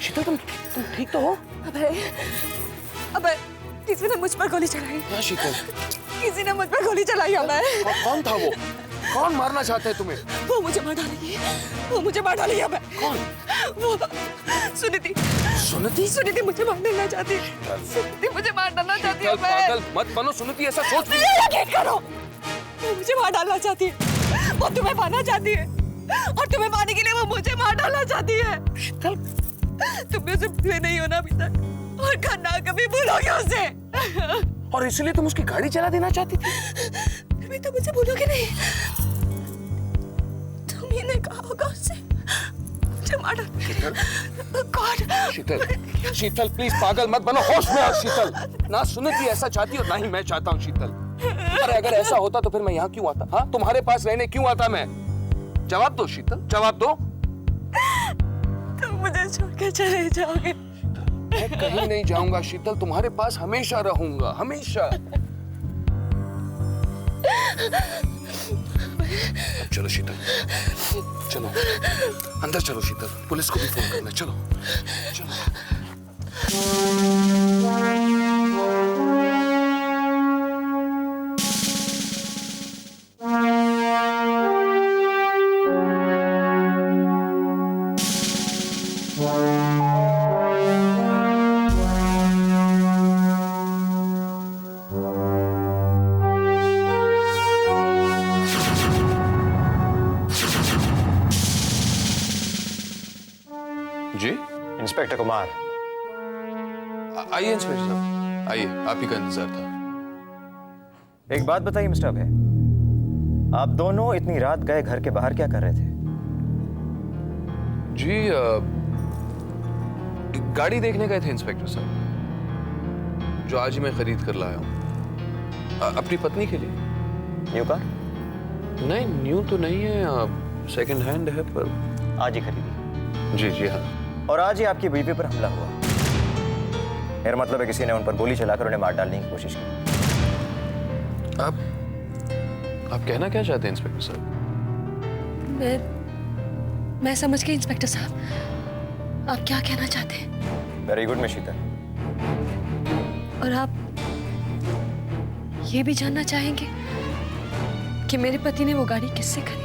शीतल तुम ठीक तो हो? अबे किसी ने मुझ पर गोली चलाई। क्या शीतल? किसी ने मुझ पर गोली चलाई अबे। कौन था वो? कौन मारना चाहते है तुम्हें? वो मुझे मार डालेगी। वो मुझे मार डालेगी अबे। कौन? वो सुनीति। सुनीति? सुनीति मुझे मार डालना चाहती है। सुनीति मुझे मार डालना चाहती है अबे। पागल मत बनो सुनीति, ऐसा सोच भी यकीन करो। वो मुझे मार डालना चाहती है। वो तुम्हें पाना चाहती है और तुम्हें पाने के लिए वो मुझे मार डालना चाहती है। शीतल तुम उसे भूले नहीं हो ना अभी तक और ना कभी भूलोगे उसे। और इसलिए तुम उसकी गाड़ी चला देना चाहती थी? अभी तो मुझे भूलोगे नहीं। तुम ही ने कहा होगा उससे मुझे मार डालना। गॉड। शीतल शीतल प्लीज पागल मत बनो, होश में आ शीतल। ना सुनीति ऐसा चाहती और ना ही मैं चाहता हूँ शीतल। अरे अगर ऐसा होता तो फिर मैं यहाँ क्यों आता? हाँ, तुम्हारे पास रहने क्यों आता मैं? जवाब दो शीतल, जवाब दो। तुम मुझे छोड़ के चले जाओगे। मैं कहीं नहीं जाऊंगा शीतल, तुम्हारे पास हमेशा रहूंगा, हमेशा। अब चलो शीतल, चलो अंदर चलो शीतल, पुलिस को भी फोन करना। चलो चलो। जी इंस्पेक्टर कुमार। आइए इंस्पेक्टर साहब, आइए, आप ही का इंतजार था। एक बात बताइए मिस्टर अभय, आप दोनों इतनी रात गए घर के बाहर क्या कर रहे थे? जी गाड़ी देखने गए थे इंस्पेक्टर साहब, जो आज ही मैं खरीद कर लाया हूँ अपनी पत्नी के लिए। New car? नहीं, न्यू तो नहीं है, सेकंड हैंड है, पर आज ही खरीदी? जी जी हाँ। और आज ही आपकी बीवी पर हमला हुआ। मेरा मतलब है किसी ने उन पर गोली चलाकर उन्हें मार डालने की कोशिश की। आप कहना क्या चाहते हैं इंस्पेक्टर साहब? मैं समझ गई इंस्पेक्टर साहब, आप क्या कहना चाहते हैं। वेरी गुड मिस शीतल। और आप ये भी जानना चाहेंगे कि मेरे पति ने वो गाड़ी किससे खरीदी।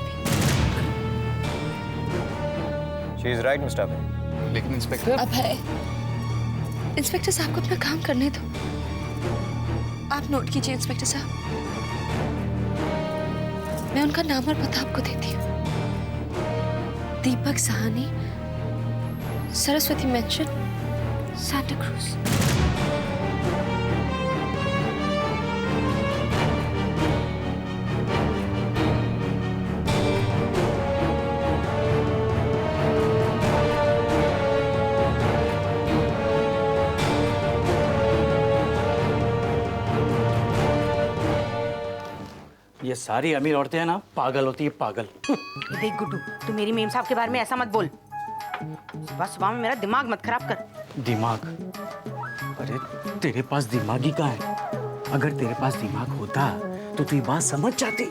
शी इज राइट मिस्टर अभय। लेकिन इंस्पेक्टर अभय, इंस्पेक्टर साहब को अपना काम करने दो। आप नोट कीजिए इंस्पेक्टर साहब, मैं उनका नाम और पता आपको देती हूँ। दीपक साहनी, सरस्वती मेंशन, सांता क्रूज। ये सारी अमीर औरतें हैं ना, पागल होती है, पागल। देख गुड्डू, तू मेरी मेम साहब के बारे में ऐसा मत बोल। सुबह सुबह में मेरा दिमाग मत खराब कर। दिमाग? अरे तेरे पास दिमाग ही कहाँ है? अगर तेरे पास दिमाग होता तो तू ये बात समझ जाती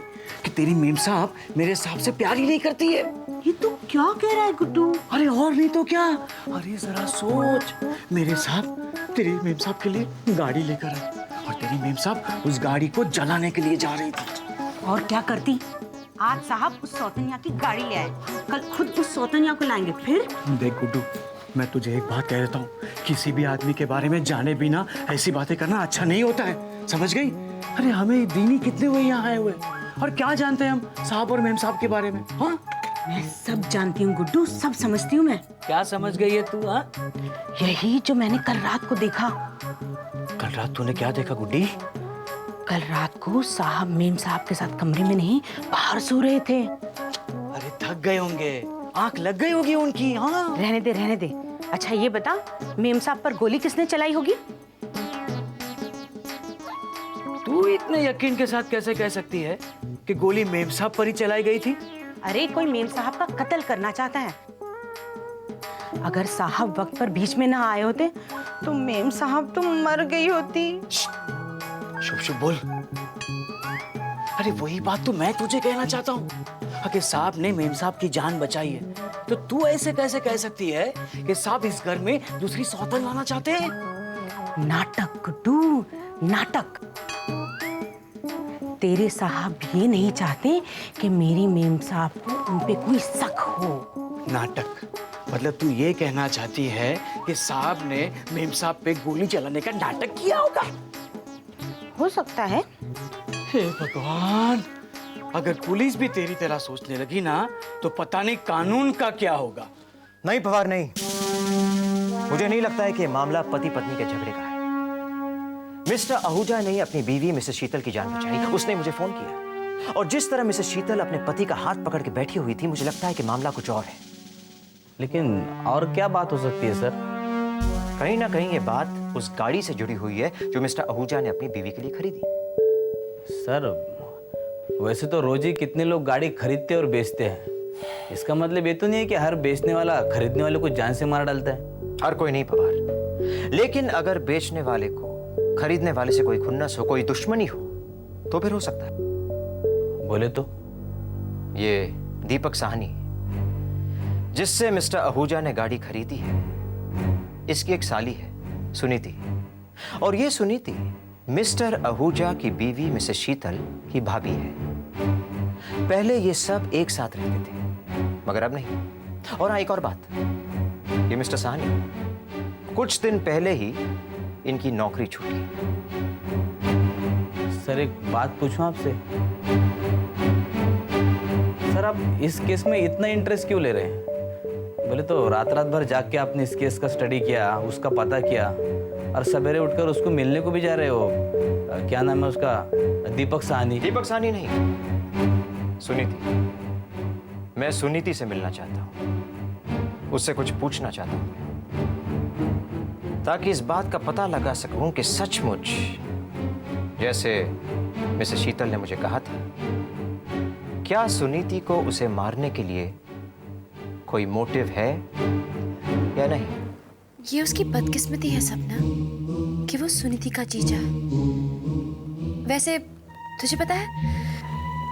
कि तेरी मेम साहब मेरे साहब से प्यार ही नहीं करती है। ये तू क्या कह रहा है गुड्डू? अरे और नहीं तो क्या। अरे जरा सोच, मेरे साहब तेरी मेम साहब के लिए गाड़ी लेकर आए और तेरी मेम साहब उस गाड़ी को जलाने के लिए जा रही थी। और क्या करती? आज साहब उस सौतनिया की गाड़ी ले आए, कल खुद उस सौतनिया को लाएंगे। फिर देख गुड्डू, मैं तुझे एक बात कह देता हूँ, किसी भी आदमी के बारे में जाने बिना ऐसी बातें करना अच्छा नहीं होता है, समझ गई? अरे हमें दीनी कितने हुए यहाँ आए हुए, और क्या जानते हैं हम साहब और मेम साहब के बारे में? हाँ, मैं सब जानती हूँ गुड्डू, सब समझती हूँ मैं। क्या समझ गई है तू? हाँ, यही जो मैंने कल रात को देखा। कल रात तूने क्या देखा गुड्डी? कल रात को साहब मेम साहब के साथ कमरे में नहीं, बाहर सो रहे थे। अरे थक गए होंगे, आंख लग गई होगी उनकी। हाँ, रहने दे रहने दे। अच्छा ये बता, मेम साहब पर गोली किसने चलाई होगी? तू इतने यकीन के साथ कैसे कह सकती है कि गोली मेम साहब पर ही चलाई गई थी? अरे कोई मेम साहब का कत्ल करना चाहता है। अगर साहब वक्त पर बीच में ना आए होते तो मेम साहब तो मर गई होती। शुभ शुभ बोल। अरे वही बात तो मैं तुझे कहना चाहता हूँ। अगर साहब ने मेम साहब की जान बचाई है तो तू ऐसे कैसे कह सकती है कि साहब इस घर में दूसरी सौतन लाना चाहते हैं? नाटक गुड्डू, नाटक। तेरे साहब ये नहीं चाहते कि मेरी मेम साहब को उन पे कोई शक हो। नाटक मतलब तू ये कहना चाहती है कि साहब ने मेम साहब पे गोली चलाने का नाटक किया होगा? हो सकता है। हे भगवान, अगर पुलिस भी तेरी तरह सोचने लगी ना तो पता नहीं कानून का क्या होगा। नहीं पवार, नहीं, मुझे नहीं लगता है कि ये मामला पति पत्नी के झगड़े का है। मिस्टर आहूजा ने अपनी बीवी मिसेस शीतल की जान बचाई, उसने मुझे फोन किया, और जिस तरह मिसेस शीतल अपने पति का हाथ पकड़ के बैठी हुई थी, मुझे लगता है कि मामला कुछ और है। लेकिन और क्या बात हो सकती है सर? कहीं ना कहीं ये बात उस गाड़ी से जुड़ी हुई है जो मिस्टर आहूजा ने अपनी बीवी के लिए खरीदी। सर वैसे तो रोज ही कितने लोग गाड़ी खरीदते और बेचते हैं। इसका मतलब ये तो नहीं है कि हर बेचने वाला खरीदने वाले को जान से मार डालता है। हर कोई नहीं पवार, लेकिन अगर बेचने वाले को खरीदने वाले से कोई खुन्नस हो, कोई दुश्मनी हो, तो फिर हो सकता है। बोले तो ये दीपक साहनी जिससे मिस्टर आहूजा ने गाड़ी खरीदी है, इसकी एक साली है सुनीति, और ये सुनीति मिस्टर आहूजा की बीवी मिसेस शीतल की भाभी है। पहले ये सब एक साथ रहते थे, मगर अब नहीं। और हाँ, एक और बात, ये मिस्टर साहनी कुछ दिन पहले ही इनकी नौकरी छूटी। सर एक बात पूछूं आपसे? सर आप इस केस में इतना इंटरेस्ट क्यों ले रहे हैं? बोले तो रात रात भर जाग के आपने इस केस का स्टडी किया, उसका पता किया, और सवेरे उठकर उसको मिलने को भी जा रहे हो। क्या नाम है उसका? दीपक साहनी। दीपक साहनी नहीं, सुनीति। मैं सुनीति से मिलना चाहता हूं, उससे कुछ पूछना चाहता हूं, ताकि इस बात का पता लगा सकूं कि सचमुच जैसे मिसेस शीतल ने मुझे कहा था, क्या सुनीति को उसे मारने के लिए कोई मोटिव है या नहीं। ये उसकी बदकिस्मती है सपना कि वो सुनीति का जीजा है। वैसे तुझे पता है,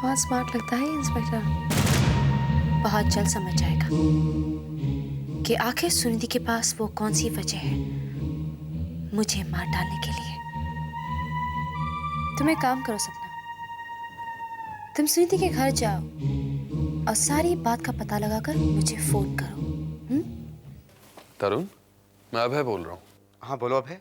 बहुत स्मार्ट लगता है इंस्पेक्टर। बहुत जल्द समझ जाएगा कि आखिर सुनीति के पास वो कौन सी वजह है मुझे मार डालने के लिए। तुम एक काम करो सपना, तुम सुनीति के घर जाओ और सारी बात का पता लगाकर मुझे फोन करो। तरुण, मैं अभय बोल रहा हूँ। हाँ बोलो अभय।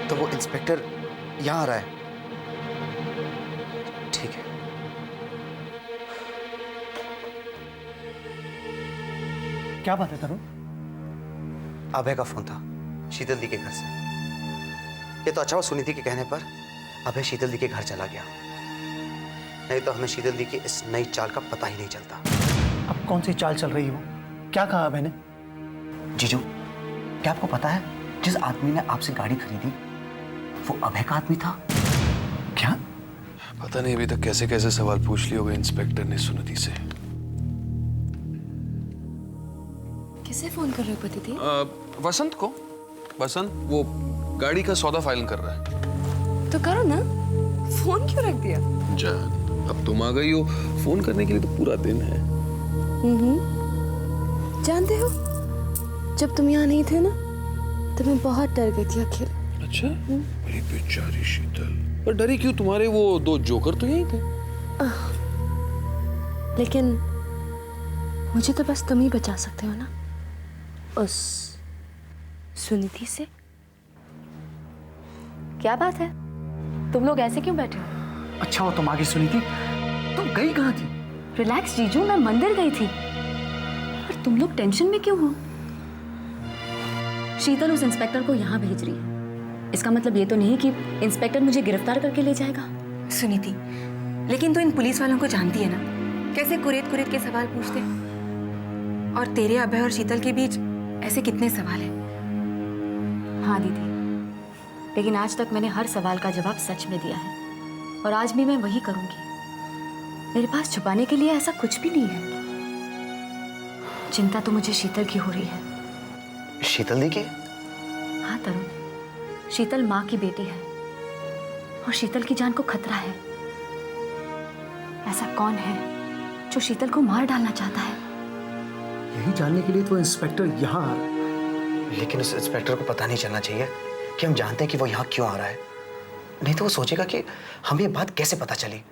तो वो इंस्पेक्टर यहाँ आ रहा है। ठीक है। क्या बात है तरुण? अभय का फोन था शीतल दी के घर से। ये तो अच्छा हुआ सुनीति के कहने पर अभय शीतल दी के घर चला गया, नहीं तो हमें शीतल दी की इस नई चाल का पता ही नहीं चलता। अब कौन सी चाल चल रही हो? क्या कहा अभय ने? जीजू, क्या आपको पता है जिस आदमी ने आपसे गाड़ी खरीदी वो अभय का आदमी था? क्या? पता नहीं अभी तक कैसे कैसे सवाल पूछ लिए होंगे इंस्पेक्टर ने सुनीति से। किसे फोन कर रहे हो पति? वसंत को। वसंत वो गाड़ी का सौदा फाइल कर रहा है। तो करो ना, फोन क्यों रख दिया? जान, अब तुम आ गई हो, फोन करने के लिए तो पूरा दिन है। जानते हो, जब तुम यहाँ नहीं थे ना तो मैं बहुत डर गई थी अकेले। अच्छा, मेरी बेचारी शीतल। पर डरी क्यों? तुम्हारे वो दो जोकर तो यहीं थे। लेकिन मुझे तो बस तुम ही बचा सकते हो ना उस सुनीति से। क्या बात है, तुम लोग ऐसे क्यों बैठे हो? अच्छा वो तुम आगे सुनी थी, तुम गई कहाँ थी? रिलैक्स जीजू, मैं मंदिर गई थी। और तुम लोग टेंशन में क्यों हो? शीतल उस इंस्पेक्टर को यहाँ भेज रही है। इसका मतलब ये तो नहीं कि इंस्पेक्टर मुझे गिरफ्तार करके ले जाएगा। सुनीति, लेकिन तू इन पुलिस वालों को जानती है ना, कैसे कुरेद कुरेद के सवाल पूछते हैं। और तेरे अभय और शीतल के बीच ऐसे कितने सवाल हैं। हाँ दीदी, लेकिन आज तक मैंने हर सवाल का जवाब सच में दिया है, और आज भी मैं वही करूंगी। मेरे पास छुपाने के लिए ऐसा कुछ भी नहीं है। चिंता तो मुझे शीतल की हो रही है। शीतल दी की? हाँ तरुण, शीतल माँ की बेटी है और शीतल की जान को खतरा है। ऐसा कौन है जो शीतल को मार डालना चाहता है? यही जानने के लिए तो इंस्पेक्टर यहाँ आ रहा है। लेकिन उस इंस्पेक्टर को पता नहीं चलना चाहिए कि हम जानते हैं कि वो यहाँ क्यों आ रहा है। नहीं तो वो सोचेगा कि हमें ये बात कैसे पता चली।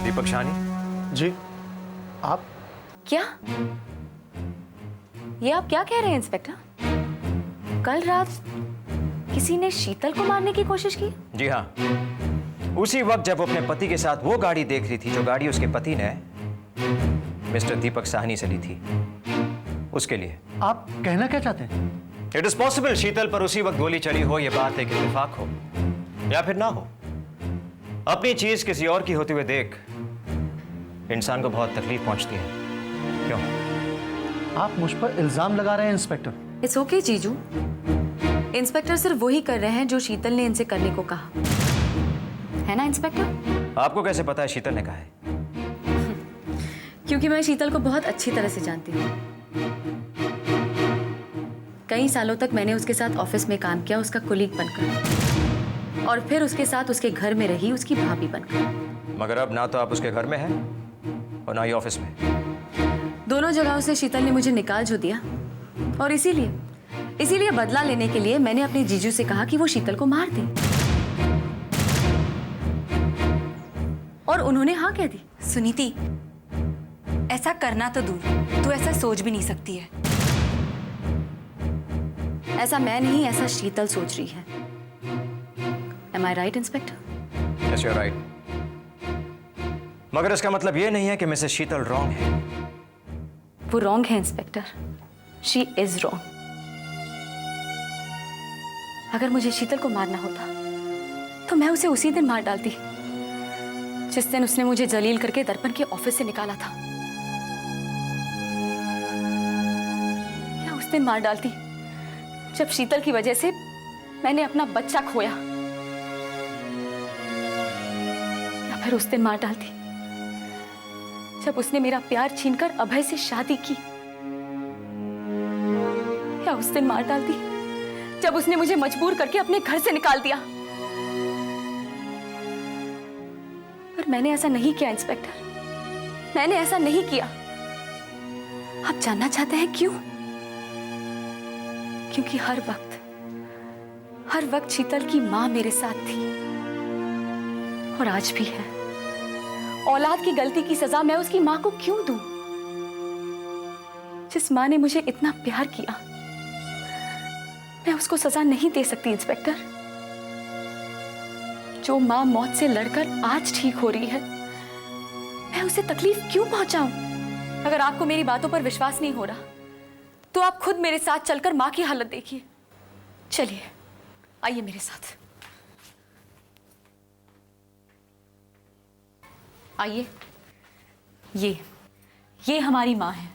दीपक साहनी, जी आप? क्या? ये आप क्या कह रहे हैं इंस्पेक्टर? कल रात किसी ने शीतल को मारने की कोशिश की? जी हाँ, उसी वक्त जब वो अपने पति के साथ वो गाड़ी देख रही थी जो गाड़ी उसके पति ने मिस्टर दीपक साहनी से ली थी, उसके लिए। आप कहना क्या चाहते हैं? इट इज पॉसिबल शीतल पर उसी वक्त गोली चली हो, यह बात एक इत्तेफाक हो या फिर ना हो। अपनी चीज किसी और की होते हुए देख इंसान को बहुत तकलीफ पहुंचती है। क्यों? आप मुझ पर इल्जाम लगा रहे हैं इंस्पेक्टर। इट्स ओके जीजू, इंस्पेक्टर सिर्फ वही कर रहे हैं जो शीतल ने इनसे करने को कहा है ना इंस्पेक्टर? आपको कैसे पता है शीतल ने कहा है? क्योंकि मैं शीतल को बहुत अच्छी तरह से जानती हूँ। कई सालों तक मैंने उसके साथ ऑफिस में काम किया, उसका कुलीग बनकर, और फिर उसके साथ उसके घर में रही, उसकी भाभी बनकर। मगर अब ना तो आप उसके घर में हैं और ना ही ऑफिस में। दोनों जगहों से शीतल ने मुझे निकाल जो दिया, और इसीलिए बदला लेने के लिए मैंने अपने जीजू से कहा कि वो शीतल को मार दे, और उन्होंने हाँ कह दी। सुनीति, ऐसा करना तो दूर, तू ऐसा सोच भी नहीं सकती है। ऐसा मैं नहीं, ऐसा शीतल सोच रही है। Am I right, inspector? Yes, you're right. मगर इसका मतलब ये नहीं है कि मिसेस शीतल रॉन्ग है। वो रॉन्ग है इंस्पेक्टर, शी इज रॉन्ग। अगर मुझे शीतल को मारना होता तो मैं उसे उसी दिन मार डालती जिस दिन उसने मुझे जलील करके दर्पण के ऑफिस से निकाला था, या उस दिन मार डालती जब शीतल की वजह से मैंने अपना बच्चा खोया, या फिर उस दिन मार डालती जब उसने मेरा प्यार छीनकर अभय से शादी की, या उस दिन मार डालती जब उसने मुझे मजबूर करके अपने घर से निकाल दिया। पर मैंने ऐसा नहीं किया इंस्पेक्टर, मैंने ऐसा नहीं किया। आप जानना चाहते हैं क्यों? क्योंकि हर वक्त शीतल की मां मेरे साथ थी, और आज भी है। औलाद की गलती की सजा मैं उसकी मां को क्यों दूं? जिस मां ने मुझे इतना प्यार किया, मैं उसको सजा नहीं दे सकती इंस्पेक्टर। जो मां मौत से लड़कर आज ठीक हो रही है, मैं उसे तकलीफ क्यों पहुंचाऊं? अगर आपको मेरी बातों पर विश्वास नहीं हो रहा, तो आप खुद मेरे साथ चलकर मां की हालत देखिए। चलिए, आइए मेरे साथ। आइए, ये हमारी मां है।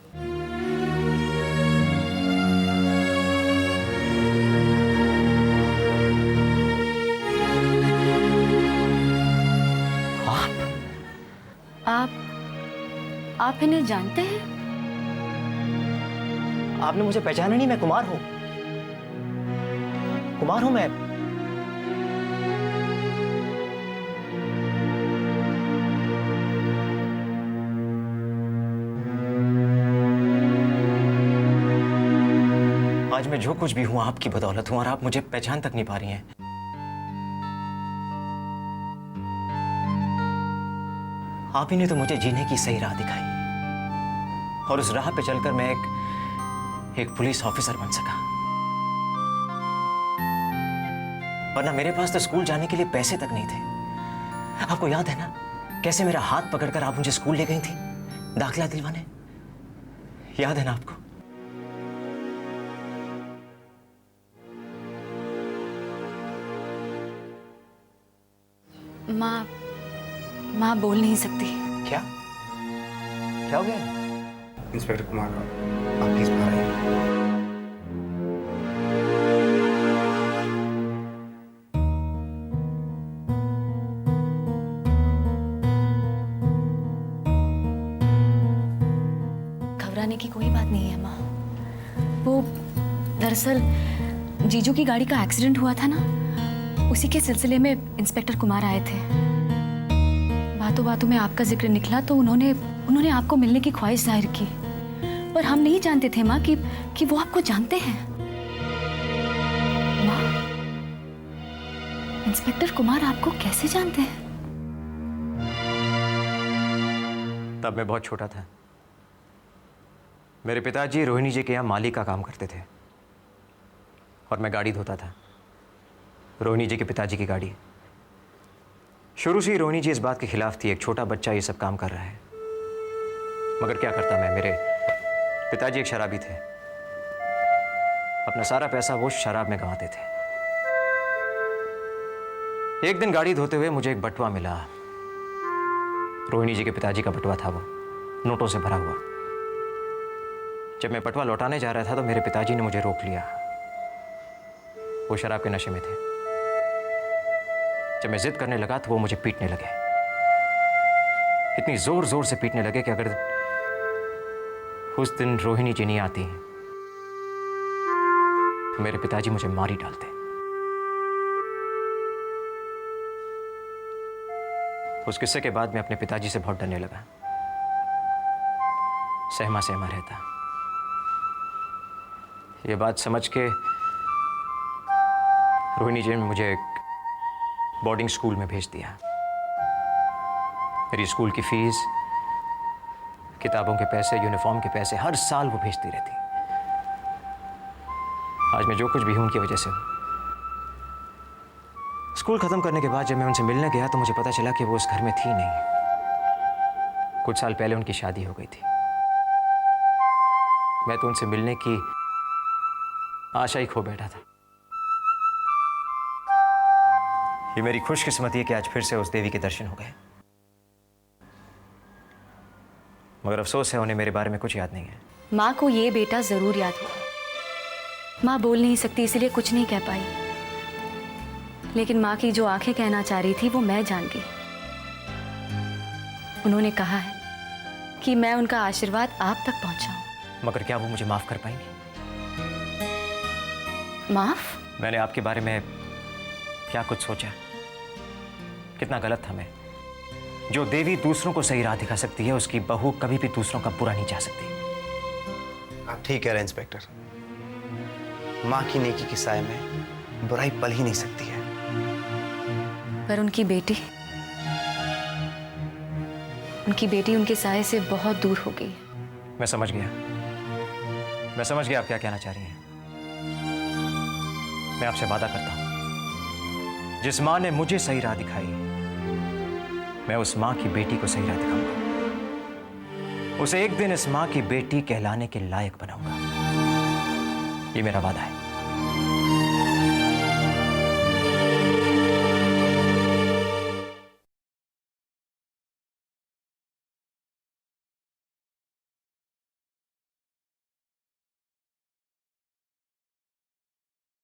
आप इन्हें जानते हैं? आपने मुझे पहचाना नहीं? मैं कुमार हूं मैं। आज मैं जो कुछ भी हूं आपकी बदौलत हूं, और आप मुझे पहचान तक नहीं पा रही हैं। आप ही ने तो मुझे जीने की सही राह दिखाई, और उस राह पे चलकर मैं एक पुलिस ऑफिसर बन सका। वरना मेरे पास तो स्कूल जाने के लिए पैसे तक नहीं थे। आपको याद है ना कैसे मेरा हाथ पकड़कर आप मुझे स्कूल ले गई थी दाखिला दिलवाने? याद है ना आपको? माँ बोल नहीं सकती। क्या क्या हो गया? इंस्पेक्टर कुमार, आप प्लीज बाहर आइए। घबराने की कोई बात नहीं है माँ। वो दरअसल जीजू की गाड़ी का एक्सीडेंट हुआ था ना, उसी के सिलसिले में इंस्पेक्टर कुमार आए थे। बातों बातों में आपका जिक्र निकला तो उन्होंने आपको मिलने की ख्वाहिश जाहिर की, पर हम नहीं जानते थे माँ कि वो आपको जानते हैं। माँ, इंस्पेक्टर कुमार आपको कैसे जानते हैं? तब मैं बहुत छोटा था। मेरे पिताजी रोहिणी जी के यहाँ माली का काम करते थे और मैं गाड़ी धोता था, रोहिणी जी के पिताजी की गाड़ी। शुरू से ही रोहिणी जी इस बात के खिलाफ थी, एक छोटा बच्चा ये सब काम कर रहा है। मगर क्या करता मैं, मेरे पिताजी एक शराबी थे, अपना सारा पैसा वो शराब में गंवाते थे। एक दिन गाड़ी धोते हुए मुझे एक बटुआ मिला, रोहिणी जी के पिताजी का बटुआ था, वो नोटों से भरा हुआ। जब मैं बटुआ लौटाने जा रहा था तो मेरे पिताजी ने मुझे रोक लिया। वो शराब के नशे में थे। जब मैं जिद करने लगा तो वो मुझे पीटने लगे, इतनी जोर जोर से पीटने लगे कि अगर उस दिन रोहिणी जी नहीं आती तो मेरे पिताजी मुझे मार ही डालते। उस किस्से के बाद मैं अपने पिताजी से बहुत डरने लगा, सहमा सहमा रहता। ये बात समझ के रोहिणी जी ने मुझे एक बोर्डिंग स्कूल में भेज दिया। मेरी स्कूल की फीस, किताबों के पैसे, यूनिफॉर्म के पैसे हर साल वो भेजती रहती। आज मैं जो कुछ भी हूं उनकी वजह से हूं। स्कूल खत्म करने के बाद जब मैं उनसे मिलने गया तो मुझे पता चला कि वो उस घर में थी नहीं। कुछ साल पहले उनकी शादी हो गई थी। मैं तो उनसे मिलने की आशा ही खो बैठा था। ये मेरी खुशकिस्मती है कि आज फिर से उस देवी के दर्शन हो गए, मगर अफसोस है उन्हें मेरे बारे में कुछ याद नहीं है। माँ को ये बेटा जरूर याद होगा। माँ बोल नहीं सकती इसलिए कुछ नहीं कह पाई, लेकिन माँ की जो आंखें कहना चाह रही थी वो मैं जान गई। उन्होंने कहा है कि मैं उनका आशीर्वाद आप तक पहुंचाऊं। मगर क्या वो मुझे माफ कर पाएंगे? माफ? मैंने आपके बारे में क्या कुछ सोचा, कितना गलत था मैं। जो देवी दूसरों को सही राह दिखा सकती है, उसकी बहू कभी भी दूसरों का बुरा नहीं चाह सकती। आप ठीक कह रहे हैं इंस्पेक्टर। माँ की नेकी के साए में बुराई पल ही नहीं सकती है। पर उनकी बेटी उनके साए से बहुत दूर हो गई। मैं समझ गया आप क्या कहना चाह रही हैं। मैं आपसे वादा करता हूं, जिस माँ ने मुझे सही राह दिखाई, मैं उस माँ की बेटी को सही राह दिखाऊंगा। उसे एक दिन इस माँ की बेटी कहलाने के लायक बनाऊंगा। ये मेरा वादा है।